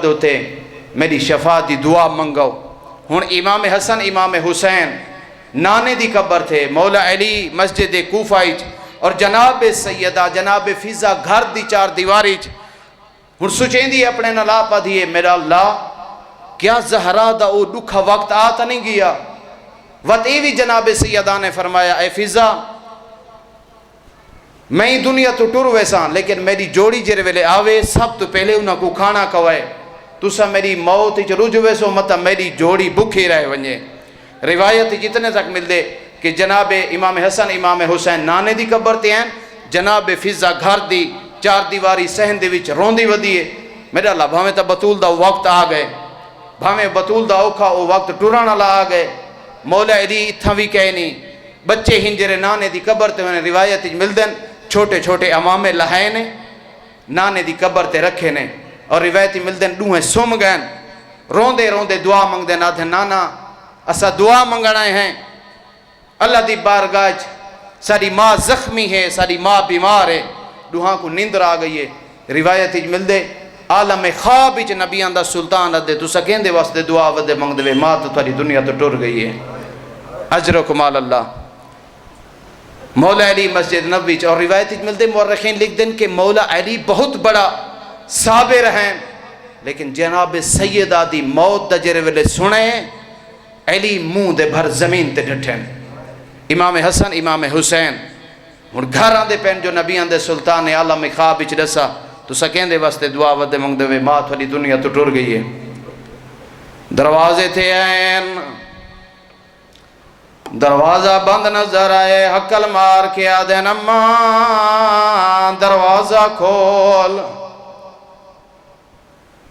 ہوتے میری شفا دی دعا منگو۔ ہن امام حسن امام حسین نانے دی قبر تھے مولا علی مسجد کوفہ وچ، اور جناب سیدہ جناب فضا گھر دی چار دیواری وچ۔ ہن سوچیں دی اپنے نلا پا دیئے میرا اللہ کیا زہرا دا او دکھا وقت آتا نہیں گیا؟ وقت بھی جناب سیدہ نے فرمایا اے فضا میں ہی دنیا تو ٹر ویسا، لیکن میری جوڑی جرے ویلے آوے سب تو پہلے انہاں کو کھانا کھوائے، تُسا میری موت چ رج ویسو مطلب میری جوڑی بکھی رہ ونجے۔ روایت جتنے تک مل دے کہ جناب امام حسن امام حسین نانے دی قبر تے ہیں، جناب فضا گھر دی چار دیواری سہن دے وچ روندی ودیے۔ میرا اللہ بھاویں تا بطول دا وقت آ گئے، بھاویں بطول دا اوکھا او وقت ٹران والا آ گئے، مولا علی اتھاں بھی کہے نہیں، بچے ہنجرے نانے دی قبر تے انہیں روایت مل دیں چھوٹے چھوٹے امامے لہائے نے نانے دی قبر تے رکھے نے، اور روایتی مل دیں ڈوہیں سم گئن روندے روندے دعا منگ دیں آدھے نانا اسا دعا منگنائے ہیں اللہ دی بارگاہ ساری ماں زخمی ہے، ساری ماں بیمار ہے، ڈوہاں کو نیندر آ گئی ہے۔ روایتی مل دے عالم خواب وچ نبیان دا سلطان ادے تو سکین دے واسطے دعا ودے منگ دے ماں تو تاری دنیا تو ٹر گئی ہے، اجر و کمال اللہ۔ مولا علی مسجد نبوی اور روایت مل دے مورخین لکھ دیں کہ مولا علی بہت بڑا صابر ہیں، لیکن جناب سیدہ دی موت دا جرے ویلے سنے علی منہ دے بھر زمین تے ڈٹھیں۔ امام حسن امام حسین اور گھر آندے پہن جو نبیان دے سلطان عالم خواب وچ رسا تو سکین دے واسطے دعا ودے منگ دے ماں تھوڑی دنیا تو ٹر گئی ہے۔ دروازے تھے این دروازہ بند نظر آئے، حقل مار کے آدھے نماں دروازہ کھول،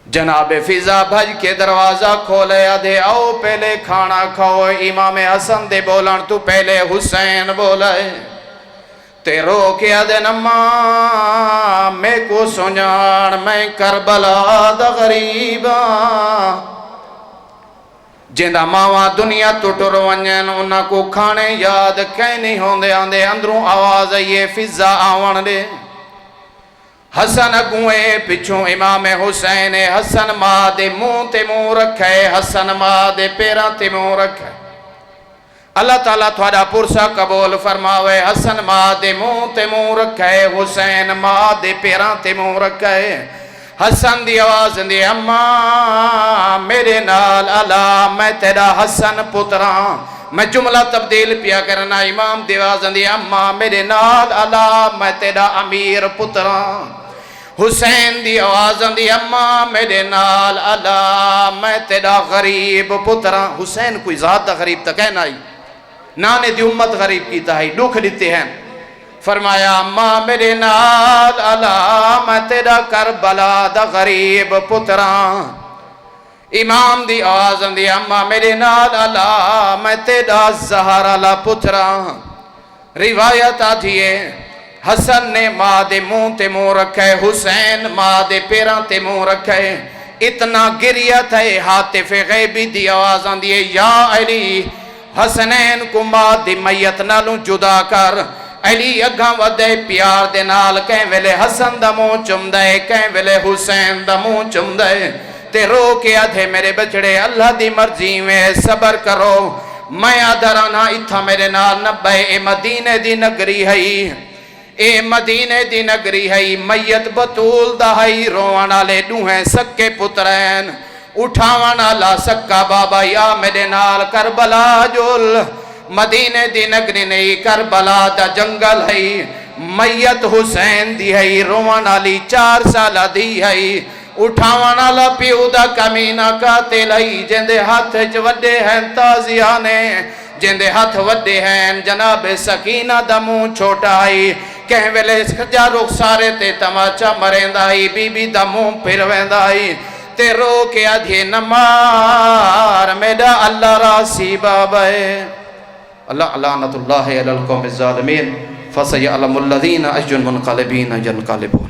جناب فضا بھج کے دروازہ کھولے آدھے آؤ پہلے کھانا کھاؤ، امام حسن دے بولن تو پہلے حسین بولے تے رو کے آدھے نماں میں کو سنجان میں کربلا دا غریبا، جندہ ماما دنیا تو ٹر ونجن انہاں کو کھانے یاد کہیں نہیں ہوندے آندے اندروں آواز یہ فضا آوان دے، حسن اگوئے پچھوں امام حسین، حسن ماں دے منہ تے منہ رکھے، حسن ماں دے پیراں تے منہ رکھے۔ اللہ تعالیٰ تھوڑا پرسا قبول فرماوے، حسن ماں دے منہ تے منہ رکھے، حسین ماں دے پیراں تے منہ رکھے۔ حسن دی آواز دی اماں میرے نال اللہ میں تیرا حسن پتراں، میں جملہ تبدیل پیا کرنا، امام دی آواز دی اماں میرے نال اللہ میں تیرا امیر پتراں، حسین دی آواز دی اماں میرے نال اللہ میں تیرا غریب پتراں۔ حسین کوئی ذات دا غریب تا کہنا ہی، نانے دی امت غریب کیتا ہے، دکھ دیتے ہیں، فرمایا اماں میرے نال اللہ میں تیرا کربلا دا غریب پتراں، امام دی آواز دی اماں میرے نال اللہ میں تیرا زہرا لا پتراں۔ روایت آدھیے حسن نے ماں دے منہ تے منہ رکھے، حسین ماں دے پیراں تے منہ رکھے، اتنا گریہ تھے حاطف غیبی دی آواز دیئے یا علی حسنین کو ماں دی میت نالوں جدا کر، علی اگھاں ودے پیار دے نال کہیں ویلے حسن دا منہ چم دے، کہیں ویلے حسین دا منہ چم دے، تے رو کے آدھے میرے بچڑے اللہ دی مرضی میں صبر کرو، میں آدھرانا اتھا میرے نال نبے اے مدینے دی نگری ہے، اے مدینے دی نگری ہے، میت بطول دا ہے، روانا لے دوہیں سکے پترین، اٹھاوانا لا سکا بابا یا میرے نال کربلا جول، مدینے دی نگری نہیں کربلا دا جنگل ہے، میت حسین دی ہے، روانا لی 4 سالہ دی ہے، اٹھاوانا لا پیو دا کمینہ قاتل ہے، جندے ہاتھ وڈے ہیں تازیانے، جندے ہاتھ وڈے ہیں جناب سکینہ دا منہ چھوٹا ہے، کہیں ویلے سجا رخسارے تے تماچا مریندا ہے، بی بی دا منہ پھر ویندا ہے، تے رو کے آدھے نمار میرا اللہ راسی بابا ہے۔ اللہ لعنت اللہ علی القوم الظالمین فسیعلم الذین اجن منقلبین ینقلبون۔